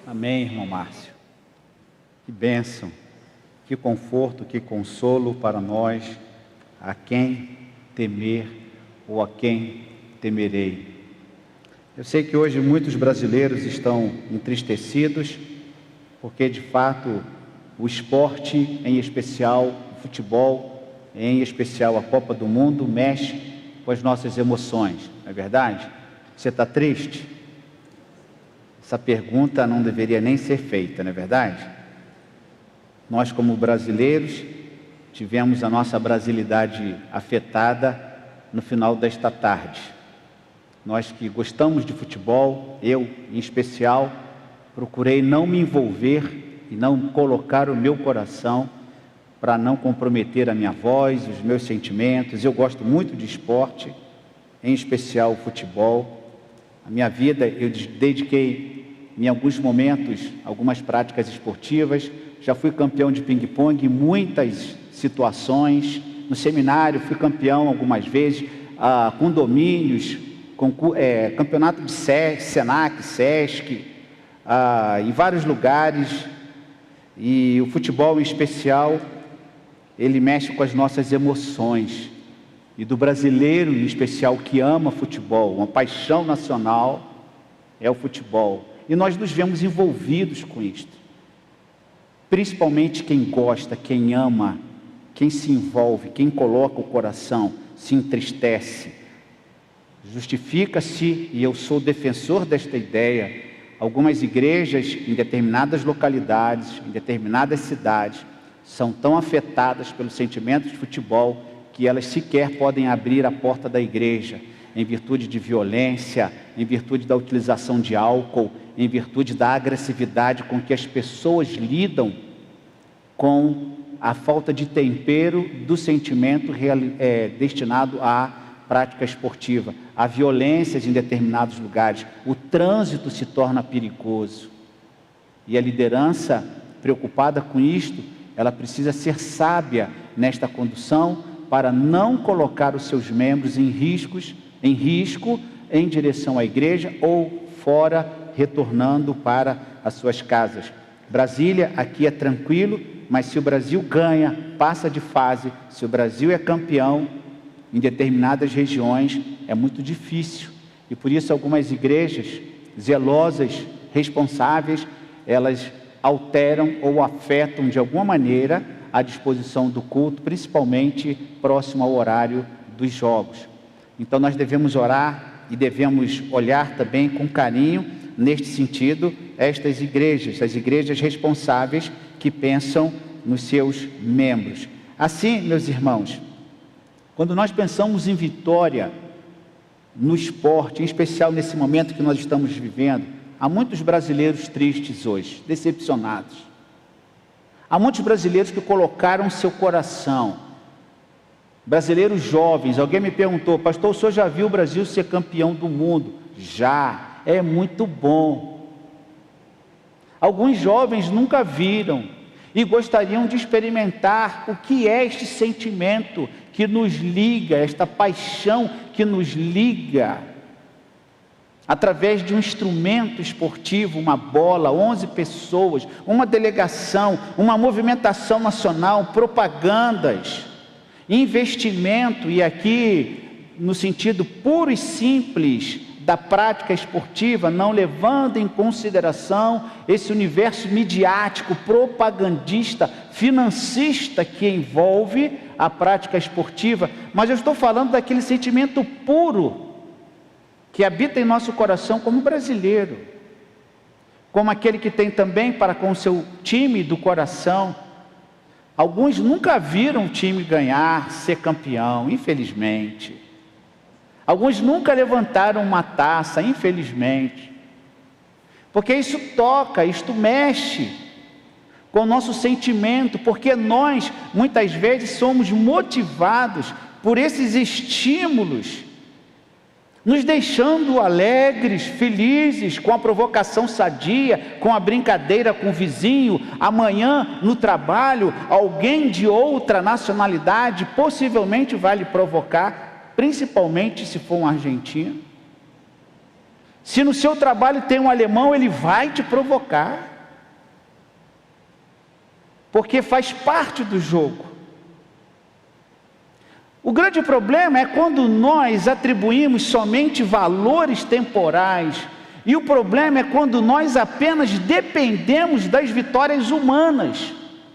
Amém, irmão Márcio. Que bênção, que conforto, que consolo para nós, a quem temer ou a quem temerei. Eu sei que hoje muitos brasileiros estão entristecidos, porque de fato o esporte, em especial o futebol, em especial a Copa do Mundo, mexe com as nossas emoções, não é verdade? Você está triste? Essa pergunta não deveria nem ser feita, não é verdade? Nós, como brasileiros, tivemos a nossa brasilidade afetada no final desta tarde. Nós que gostamos de futebol, eu em especial, procurei não me envolver e não colocar o meu coração para não comprometer a minha voz, os meus sentimentos. Eu gosto muito de esporte, em especial o futebol. A minha vida eu dediquei em alguns momentos algumas práticas esportivas. Já fui campeão de ping-pong em muitas situações. No seminário fui campeão algumas vezes, condomínios, campeonato de Senac, Sesc, em vários lugares. E o futebol em especial, ele mexe com as nossas emoções. E do brasileiro em especial que ama futebol, uma paixão nacional é o futebol. E nós nos vemos envolvidos com isto. Principalmente quem gosta, quem ama, quem se envolve, quem coloca o coração, se entristece. Justifica-se, e eu sou defensor desta ideia, algumas igrejas em determinadas localidades, em determinadas cidades, são tão afetadas pelo sentimento de futebol que elas sequer podem abrir a porta da igreja, em virtude de violência, em virtude da utilização de álcool, em virtude da agressividade com que as pessoas lidam com a falta de tempero do sentimento destinado à prática esportiva. Há violências em determinados lugares, o trânsito se torna perigoso. E a liderança, preocupada com isto, ela precisa ser sábia nesta condução para não colocar os seus membros em risco em direção à igreja ou fora, retornando para as suas casas. Brasília, aqui é tranquilo, mas se o Brasil ganha, passa de fase, se o Brasil é campeão, em determinadas regiões é muito difícil. E por isso algumas igrejas zelosas, responsáveis, elas alteram ou afetam de alguma maneira a disposição do culto, principalmente próximo ao horário dos jogos. Então nós devemos orar e devemos olhar também com carinho, neste sentido, estas igrejas, as igrejas responsáveis que pensam nos seus membros. Assim, meus irmãos, quando nós pensamos em vitória no esporte, em especial nesse momento que nós estamos vivendo, há muitos brasileiros tristes hoje, decepcionados. Há muitos brasileiros que colocaram seu coração, brasileiros jovens. Alguém me perguntou: pastor, o senhor já viu o Brasil ser campeão do mundo? Já, é muito bom. Alguns jovens nunca viram e gostariam de experimentar o que é este sentimento que nos liga, esta paixão que nos liga, através de um instrumento esportivo, uma bola, 11 pessoas, uma delegação, uma movimentação nacional, propagandas, investimento, e aqui no sentido puro e simples da prática esportiva, não levando em consideração esse universo midiático, propagandista, financista que envolve a prática esportiva, mas eu estou falando daquele sentimento puro que habita em nosso coração como brasileiro, como aquele que tem também para com o seu time do coração. Alguns nunca viram o time ganhar, ser campeão, infelizmente. Alguns nunca levantaram uma taça, infelizmente. Porque isso toca, isto mexe com o nosso sentimento, porque nós, muitas vezes, somos motivados por esses estímulos, nos deixando alegres, felizes, com a provocação sadia, com a brincadeira com o vizinho. Amanhã, no trabalho, alguém de outra nacionalidade possivelmente vai lhe provocar, principalmente se for um argentino. Se no seu trabalho tem um alemão, ele vai te provocar, porque faz parte do jogo. O grande problema é quando nós atribuímos somente valores temporais, e o problema é quando nós apenas dependemos das vitórias humanas,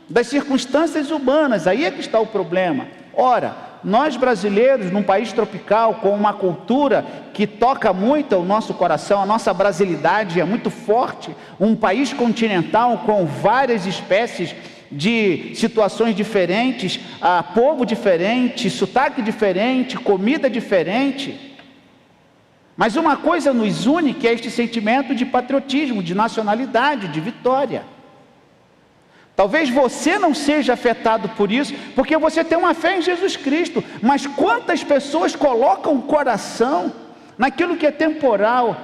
das circunstâncias humanas. Aí é que está o problema. Ora, nós brasileiros, num país tropical, com uma cultura que toca muito o nosso coração, a nossa brasilidade é muito forte, um país continental com várias espécies de situações diferentes, povo diferente, sotaque diferente, comida diferente. Mas uma coisa nos une, que é este sentimento de patriotismo, de nacionalidade, de vitória. Talvez você não seja afetado por isso, porque você tem uma fé em Jesus Cristo, mas quantas pessoas colocam o coração naquilo que é temporal,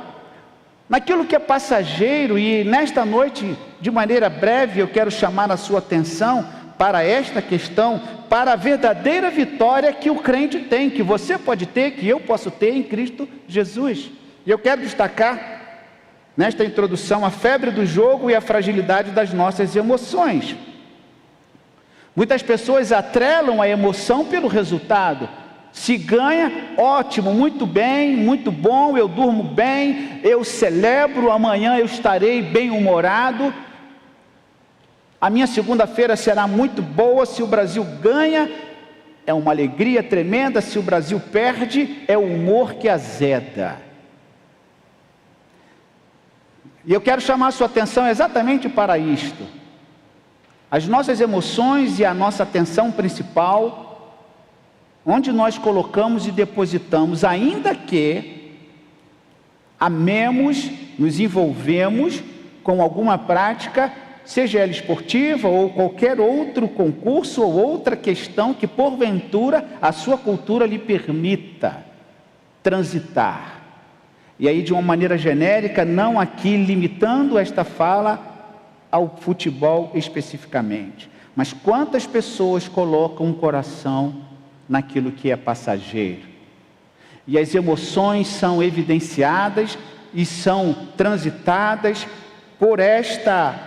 naquilo que é passageiro? E nesta noite, de maneira breve, eu quero chamar a sua atenção para esta questão, para a verdadeira vitória que o crente tem, que você pode ter, que eu posso ter em Cristo Jesus. E eu quero destacar nesta introdução a febre do jogo e a fragilidade das nossas emoções. Muitas pessoas atrelam a emoção pelo resultado. Se ganha, ótimo, muito bem, muito bom, eu durmo bem, eu celebro, amanhã eu estarei bem-humorado, a minha segunda-feira será muito boa. Se o Brasil ganha, é uma alegria tremenda. Se o Brasil perde, é o humor que azeda. E eu quero chamar a sua atenção exatamente para isto. As nossas emoções e a nossa atenção principal, onde nós colocamos e depositamos, ainda que amemos, nos envolvemos com alguma prática, seja ela esportiva ou qualquer outro concurso ou outra questão que porventura a sua cultura lhe permita transitar. E aí, de uma maneira genérica, não aqui limitando esta fala ao futebol especificamente, mas quantas pessoas colocam o coração naquilo que é passageiro, e as emoções são evidenciadas e são transitadas por esta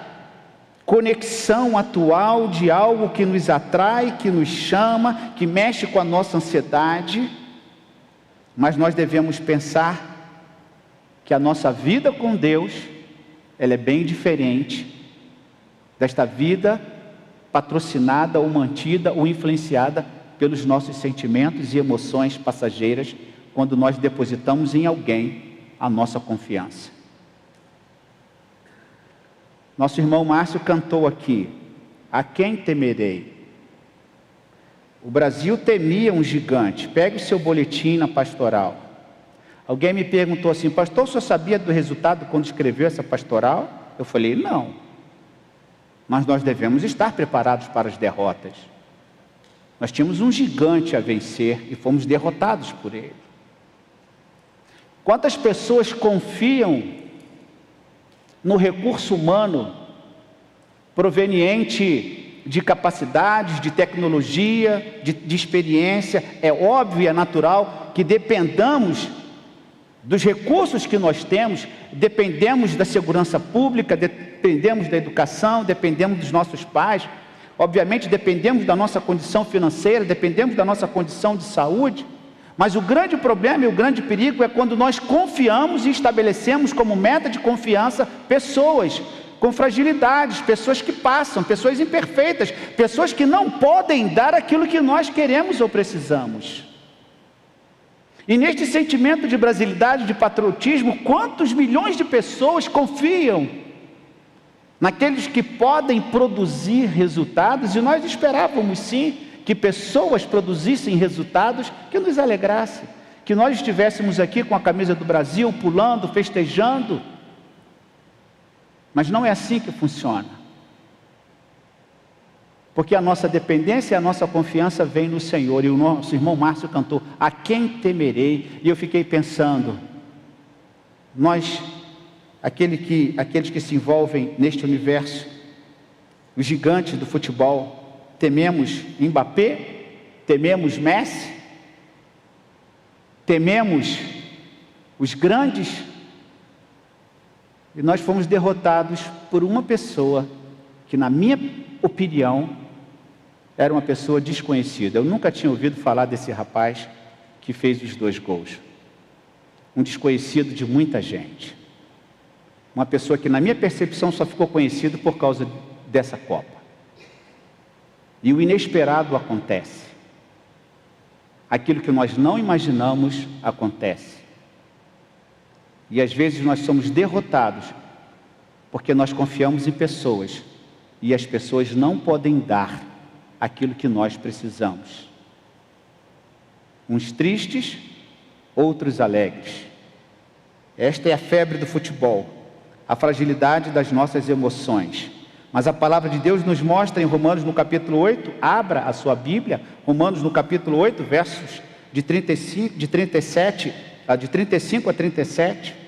conexão atual de algo que nos atrai, que nos chama, que mexe com a nossa ansiedade. Mas nós devemos pensar que a nossa vida com Deus, ela é bem diferente desta vida patrocinada ou mantida ou influenciada pelos nossos sentimentos e emoções passageiras, quando nós depositamos em alguém a nossa confiança. Nosso irmão Márcio cantou aqui: a quem temerei? O Brasil temia um gigante. Pegue o seu boletim na pastoral. Alguém me perguntou assim: pastor, o senhor sabia do resultado quando escreveu essa pastoral? Eu falei: não. Mas nós devemos estar preparados para as derrotas. Nós tínhamos um gigante a vencer e fomos derrotados por ele. Quantas pessoas confiam no recurso humano proveniente de capacidades, de tecnologia, de experiência? É óbvio e é natural que dependamos dos recursos que nós temos, dependemos da segurança pública, dependemos da educação, dependemos dos nossos pais, obviamente dependemos da nossa condição financeira, dependemos da nossa condição de saúde. Mas o grande problema e o grande perigo é quando nós confiamos e estabelecemos como meta de confiança pessoas com fragilidades, pessoas que passam, pessoas imperfeitas, pessoas que não podem dar aquilo que nós queremos ou precisamos. E neste sentimento de brasilidade, de patriotismo, quantos milhões de pessoas confiam naqueles que podem produzir resultados? E nós esperávamos sim que pessoas produzissem resultados que nos alegrassem, que nós estivéssemos aqui com a camisa do Brasil, pulando, festejando. Mas não é assim que funciona, porque a nossa dependência e a nossa confiança vem no Senhor. E o nosso irmão Márcio cantou: a quem temerei? E eu fiquei pensando, nós, aqueles que se envolvem neste universo, os gigantes do futebol, tememos Mbappé, tememos Messi, tememos os grandes E nós fomos derrotados por uma pessoa que, na minha opinião, era uma pessoa desconhecida. Eu nunca tinha ouvido falar desse rapaz que fez os 2 gols. Um desconhecido de muita gente. Uma pessoa que, na minha percepção, só ficou conhecido por causa dessa Copa. E o inesperado acontece. Aquilo que nós não imaginamos acontece. E às vezes nós somos derrotados porque nós confiamos em pessoas e as pessoas não podem dar aquilo que nós precisamos. Uns tristes, outros alegres. Esta é a febre do futebol, a fragilidade das nossas emoções. Mas a palavra de Deus nos mostra em Romanos no capítulo 8, abra a sua Bíblia, Romanos no capítulo 8, versos de 35 a 37.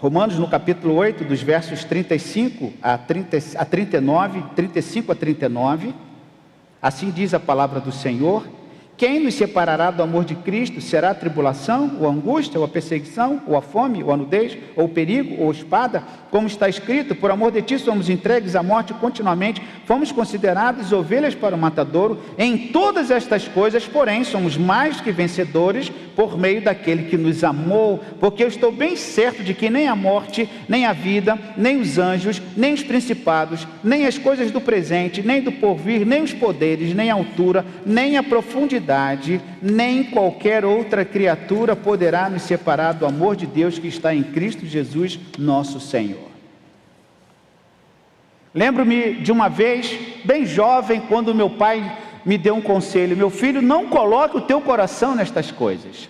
Romanos no capítulo 8, dos versos 35 a 39, 35 a 39, assim diz a palavra do Senhor: quem nos separará do amor de Cristo? Será a tribulação, ou a angústia, ou a perseguição, ou a fome, ou a nudez, ou o perigo, ou a espada? Como está escrito, por amor de ti somos entregues à morte continuamente, fomos considerados ovelhas para o matadouro. Em todas estas coisas, porém, somos mais que vencedores por meio daquele que nos amou, porque eu estou bem certo de que nem a morte, nem a vida, nem os anjos, nem os principados, nem as coisas do presente, nem do porvir, nem os poderes, nem a altura, nem a profundidade, nem qualquer outra criatura poderá nos separar do amor de Deus que está em Cristo Jesus, nosso Senhor. Lembro-me de uma vez, bem jovem, quando meu pai me deu um conselho: meu filho, não coloque o teu coração nestas coisas.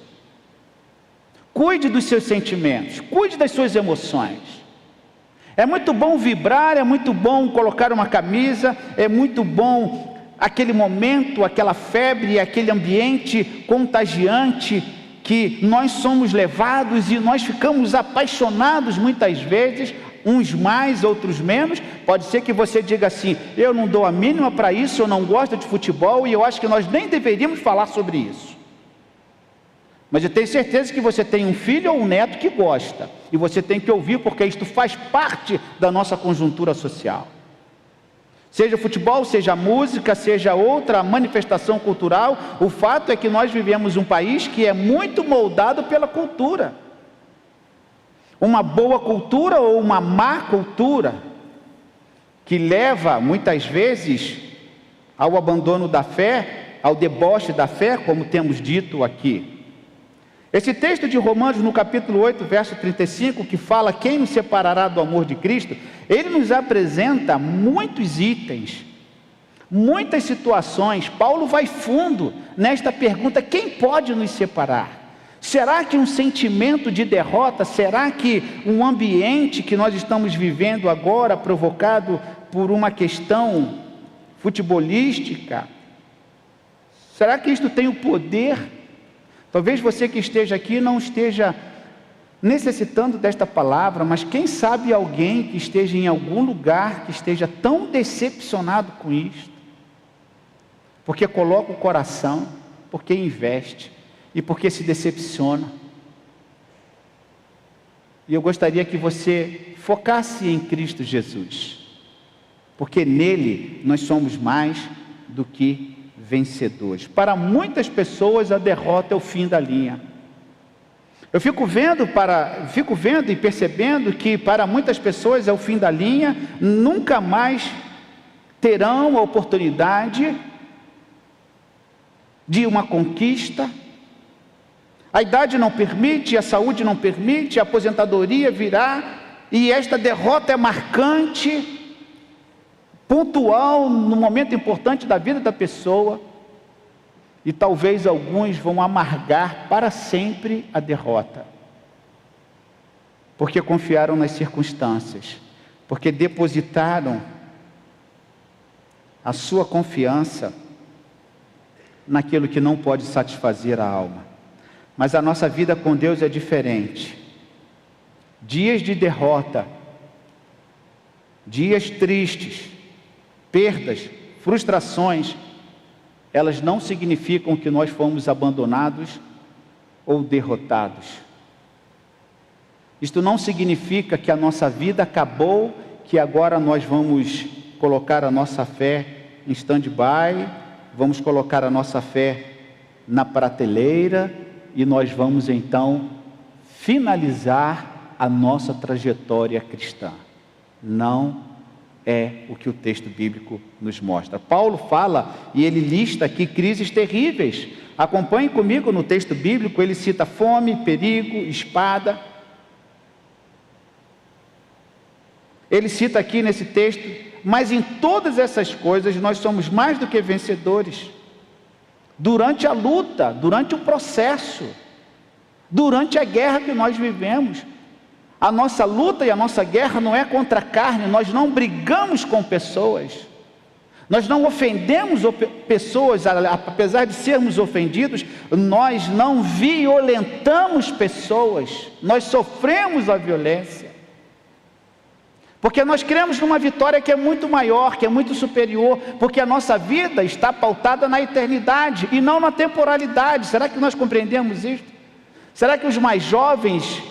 Cuide dos seus sentimentos, cuide das suas emoções. É muito bom vibrar, é muito bom colocar uma camisa, é muito bom aquele momento, aquela febre, aquele ambiente contagiante que nós somos levados e nós ficamos apaixonados muitas vezes, uns mais, outros menos. Pode ser que você diga assim: eu não dou a mínima para isso, eu não gosto de futebol e eu acho que nós nem deveríamos falar sobre isso. Mas eu tenho certeza que você tem um filho ou um neto que gosta, e você tem que ouvir, porque isto faz parte da nossa conjuntura social. Seja futebol, seja música, seja outra manifestação cultural, o fato é que nós vivemos um país que é muito moldado pela cultura. Uma boa cultura ou uma má cultura, que leva muitas vezes ao abandono da fé, ao deboche da fé, como temos dito aqui. Esse texto de Romanos, no capítulo 8, verso 35, que fala quem nos separará do amor de Cristo, ele nos apresenta muitos itens, muitas situações. Paulo vai fundo nesta pergunta: quem pode nos separar? Será que um sentimento de derrota, será que um ambiente que nós estamos vivendo agora, provocado por uma questão futebolística, será que isto tem o poder? Talvez você que esteja aqui não esteja necessitando desta palavra, mas quem sabe alguém que esteja em algum lugar, que esteja tão decepcionado com isto, porque coloca o coração, porque investe e porque se decepciona. E eu gostaria que você focasse em Cristo Jesus, porque nele nós somos mais do que vencedores. Para muitas pessoas a derrota é o fim da linha. Eu fico vendo e percebendo que para muitas pessoas é o fim da linha, nunca mais terão a oportunidade de uma conquista. A idade não permite, a saúde não permite, a aposentadoria virá, e esta derrota é marcante, pontual, no momento importante da vida da pessoa, e talvez alguns vão amargar para sempre a derrota, porque confiaram nas circunstâncias, porque depositaram a sua confiança naquilo que não pode satisfazer a alma. Mas a nossa vida com Deus é diferente. Dias de derrota, dias tristes, perdas, frustrações, elas não significam que nós fomos abandonados ou derrotados. Isto não significa que a nossa vida acabou, que agora nós vamos colocar a nossa fé em stand-by, vamos colocar a nossa fé na prateleira e nós vamos então finalizar a nossa trajetória cristã. Não é o que o texto bíblico nos mostra. Paulo fala e ele lista aqui crises terríveis. Acompanhe comigo no texto bíblico, ele cita fome, perigo, espada. Ele cita aqui nesse texto, mas em todas essas coisas nós somos mais do que vencedores. Durante a luta, durante o processo, durante a guerra que nós vivemos. A nossa luta e a nossa guerra não é contra a carne, nós não brigamos com pessoas. Nós não ofendemos pessoas, apesar de sermos ofendidos, nós não violentamos pessoas, nós sofremos a violência. Porque nós cremos numa vitória que é muito maior, que é muito superior, porque a nossa vida está pautada na eternidade e não na temporalidade. Será que nós compreendemos isso? Será que os mais jovens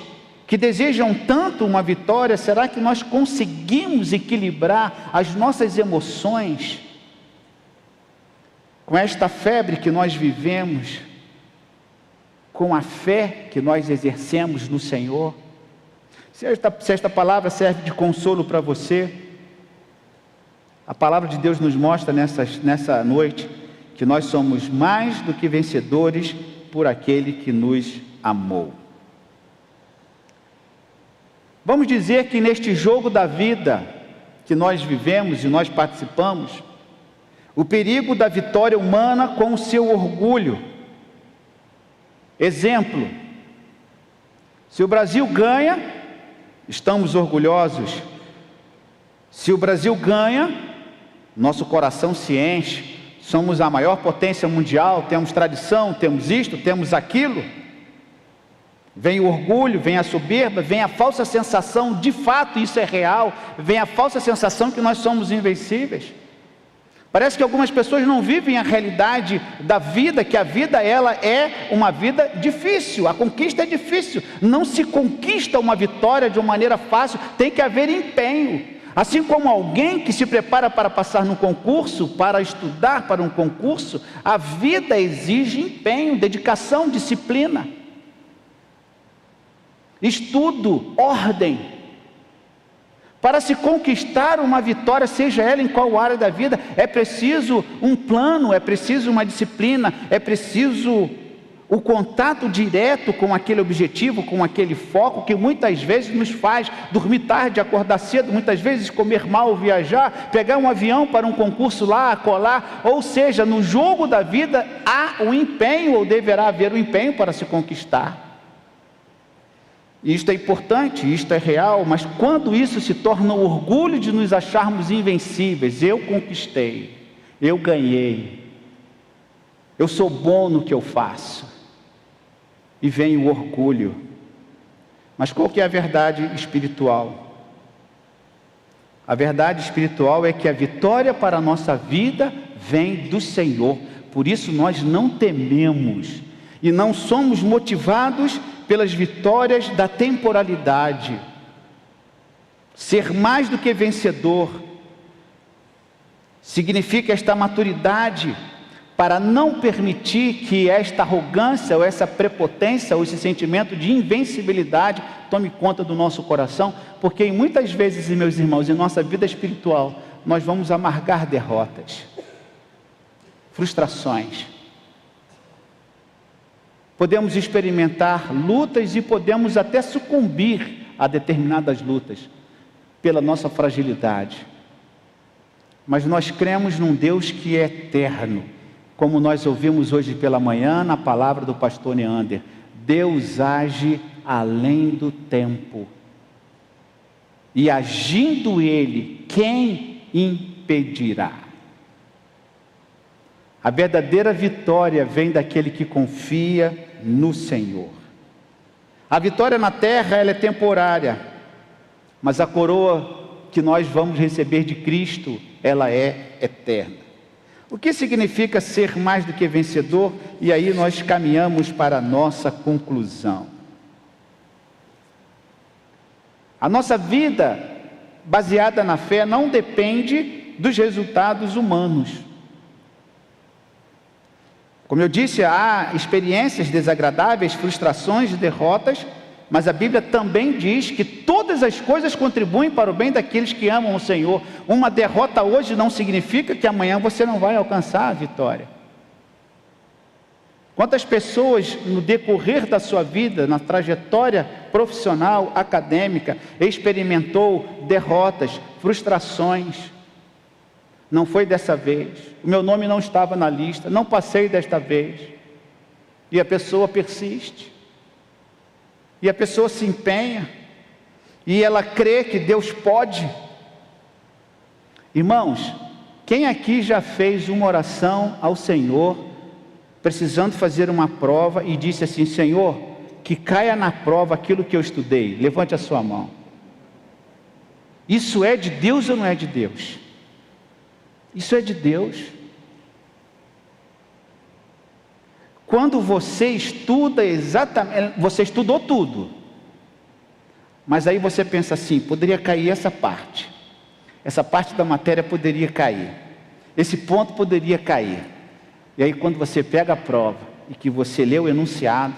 que desejam tanto uma vitória, será que nós conseguimos equilibrar as nossas emoções com esta febre que nós vivemos, com a fé que nós exercemos no Senhor? Se esta palavra serve de consolo para você, a palavra de Deus nos mostra nessa noite que nós somos mais do que vencedores por aquele que nos amou. Vamos dizer que neste jogo da vida que nós vivemos e nós participamos, o perigo da vitória humana com o seu orgulho. Exemplo, se o Brasil ganha, estamos orgulhosos. Se o Brasil ganha, nosso coração se enche, somos a maior potência mundial, temos tradição, temos isto, temos aquilo. Vem o orgulho, vem a soberba, vem a falsa sensação, de fato isso é real, vem a falsa sensação que nós somos invencíveis. Parece que algumas pessoas não vivem a realidade da vida, que a vida ela é uma vida difícil, a conquista é difícil, não se conquista uma vitória de uma maneira fácil, tem que haver empenho. Assim como alguém que se prepara para passar num concurso, para estudar para um concurso, a vida exige empenho, dedicação, disciplina, estudo, ordem. Para se conquistar uma vitória, seja ela em qual área da vida, é preciso um plano, é preciso uma disciplina, é preciso o contato direto com aquele objetivo, com aquele foco, que muitas vezes nos faz dormir tarde, acordar cedo, muitas vezes comer mal, viajar, pegar um avião para um concurso lá, colar, ou seja, no jogo da vida há um empenho, ou deverá haver um empenho para se conquistar. Isto é importante, isto é real, mas quando isso se torna o orgulho de nos acharmos invencíveis, eu conquistei, eu ganhei, eu sou bom no que eu faço, e vem o orgulho. Mas qual que é a verdade espiritual? A verdade espiritual é que a vitória para a nossa vida vem do Senhor, por isso nós não tememos, e não somos motivados pelas vitórias da temporalidade. Ser mais do que vencedor significa esta maturidade para não permitir que esta arrogância ou essa prepotência ou esse sentimento de invencibilidade tome conta do nosso coração, porque muitas vezes, meus irmãos, em nossa vida espiritual, nós vamos amargar derrotas, frustrações. Podemos experimentar lutas e podemos até sucumbir a determinadas lutas pela nossa fragilidade. Mas nós cremos num Deus que é eterno, como nós ouvimos hoje pela manhã na palavra do pastor Neander. Deus age além do tempo. E agindo Ele, quem impedirá? A verdadeira vitória vem daquele que confia no Senhor. A vitória na terra, ela é temporária, mas a coroa que nós vamos receber de Cristo, ela é eterna. O que significa ser mais do que vencedor? E aí nós caminhamos para a nossa conclusão. A nossa vida baseada na fé não depende dos resultados humanos. Como eu disse, há experiências desagradáveis, frustrações, derrotas, mas a Bíblia também diz que todas as coisas contribuem para o bem daqueles que amam o Senhor. Uma derrota hoje não significa que amanhã você não vai alcançar a vitória. Quantas pessoas no decorrer da sua vida, na trajetória profissional, acadêmica, experimentou derrotas, frustrações? Não foi dessa vez, o meu nome não estava na lista, não passei desta vez. E a pessoa persiste. E a pessoa se empenha, e ela crê que Deus pode. Irmãos, quem aqui já fez uma oração ao Senhor, precisando fazer uma prova, e disse assim: Senhor, que caia na prova aquilo que eu estudei? Levante a sua mão. Isso é de Deus ou não é de Deus? Isso é de Deus. Quando você estuda exatamente, você estudou tudo, mas aí você pensa assim: poderia cair essa parte da matéria poderia cair, esse ponto poderia cair. E aí quando você pega a prova e que você lê o enunciado,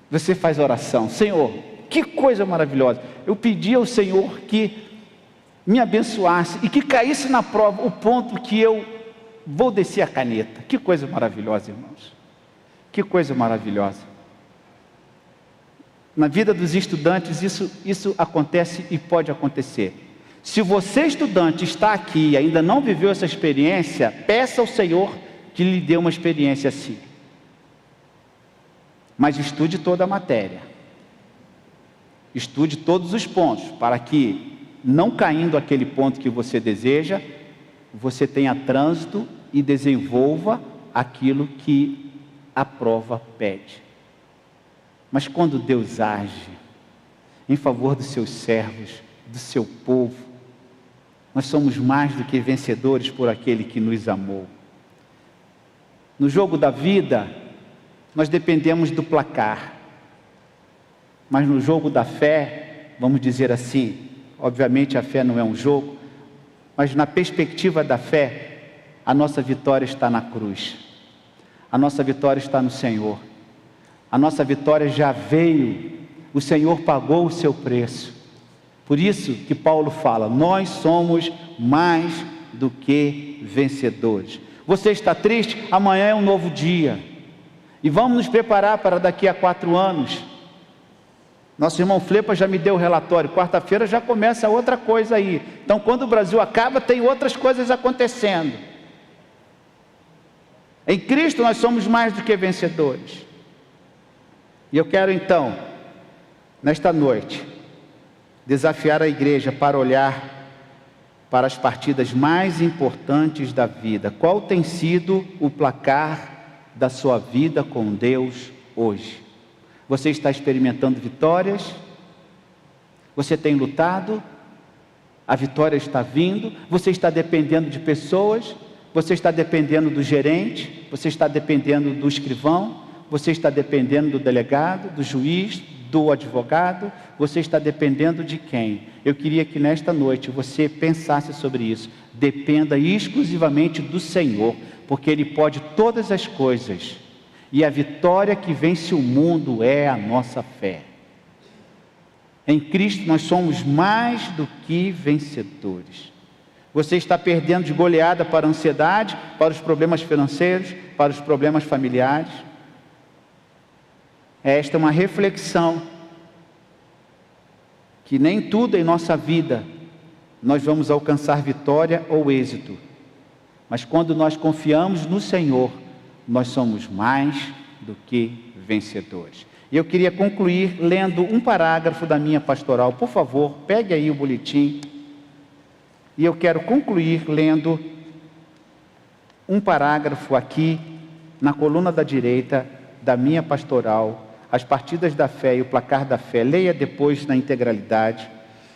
você faz oração: Senhor, que coisa maravilhosa, eu pedi ao Senhor que me abençoasse e que caísse na prova o ponto que eu vou descer a caneta. Que coisa maravilhosa, irmãos. Que coisa maravilhosa. Na vida dos estudantes isso acontece e pode acontecer. Se você, estudante, está aqui e ainda não viveu essa experiência, peça ao Senhor que lhe dê uma experiência assim. Mas estude toda a matéria. Estude todos os pontos, para que, não caindo aquele ponto que você deseja, você tenha trânsito e desenvolva aquilo que a prova pede. Mas quando Deus age em favor dos seus servos, do seu povo, nós somos mais do que vencedores por aquele que nos amou. No jogo da vida, nós dependemos do placar, mas no jogo da fé, vamos dizer assim, obviamente a fé não é um jogo, mas na perspectiva da fé, a nossa vitória está na cruz, a nossa vitória está no Senhor, a nossa vitória já veio, o Senhor pagou o seu preço. Por isso que Paulo fala: nós somos mais do que vencedores. Você está triste? Amanhã é um novo dia, e vamos nos preparar para daqui a 4 anos. Nosso irmão Flepa já me deu o relatório, quarta-feira já começa outra coisa aí. Então quando o Brasil acaba, tem outras coisas acontecendo. Em Cristo nós somos mais do que vencedores. E eu quero então, nesta noite, desafiar a igreja para olhar para as partidas mais importantes da vida. Qual tem sido o placar da sua vida com Deus hoje? Você está experimentando vitórias? Você tem lutado? A vitória está vindo? Você está dependendo de pessoas? Você está dependendo do gerente? Você está dependendo do escrivão? Você está dependendo do delegado, do juiz, do advogado? Você está dependendo de quem? Eu queria que nesta noite você pensasse sobre isso. Dependa exclusivamente do Senhor, porque Ele pode todas as coisas. E a vitória que vence o mundo é a nossa fé. Em Cristo nós somos mais do que vencedores. Você está perdendo de goleada para a ansiedade, para os problemas financeiros, para os problemas familiares? Esta é uma reflexão, que nem tudo em nossa vida nós vamos alcançar vitória ou êxito, mas quando nós confiamos no Senhor, nós somos mais do que vencedores. E eu queria concluir lendo um parágrafo da minha pastoral. Por favor, pegue aí o boletim. E eu quero concluir lendo um parágrafo aqui, na coluna da direita, da minha pastoral, As Partidas da Fé e o Placar da Fé. Leia depois na integralidade.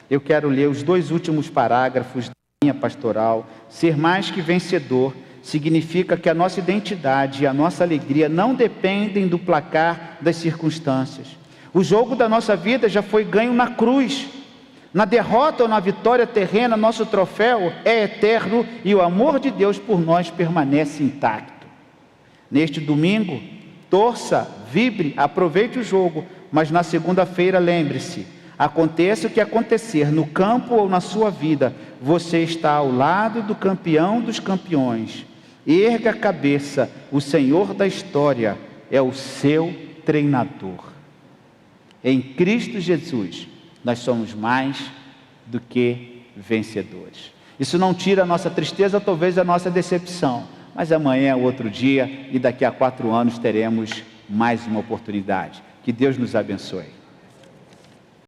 Eu quero ler os 2 últimos parágrafos da minha pastoral. Ser mais que vencedor significa que a nossa identidade e a nossa alegria não dependem do placar das circunstâncias. O jogo da nossa vida já foi ganho na cruz. Na derrota ou na vitória terrena, nosso troféu é eterno e o amor de Deus por nós permanece intacto. Neste domingo, torça, vibre, aproveite o jogo, mas na segunda-feira lembre-se, aconteça o que acontecer no campo ou na sua vida, você está ao lado do campeão dos campeões. Erga a cabeça, o Senhor da história é o seu treinador. Em Cristo Jesus, nós somos mais do que vencedores. Isso não tira a nossa tristeza, talvez a nossa decepção, mas amanhã é outro dia e daqui a 4 anos teremos mais uma oportunidade. Que Deus nos abençoe.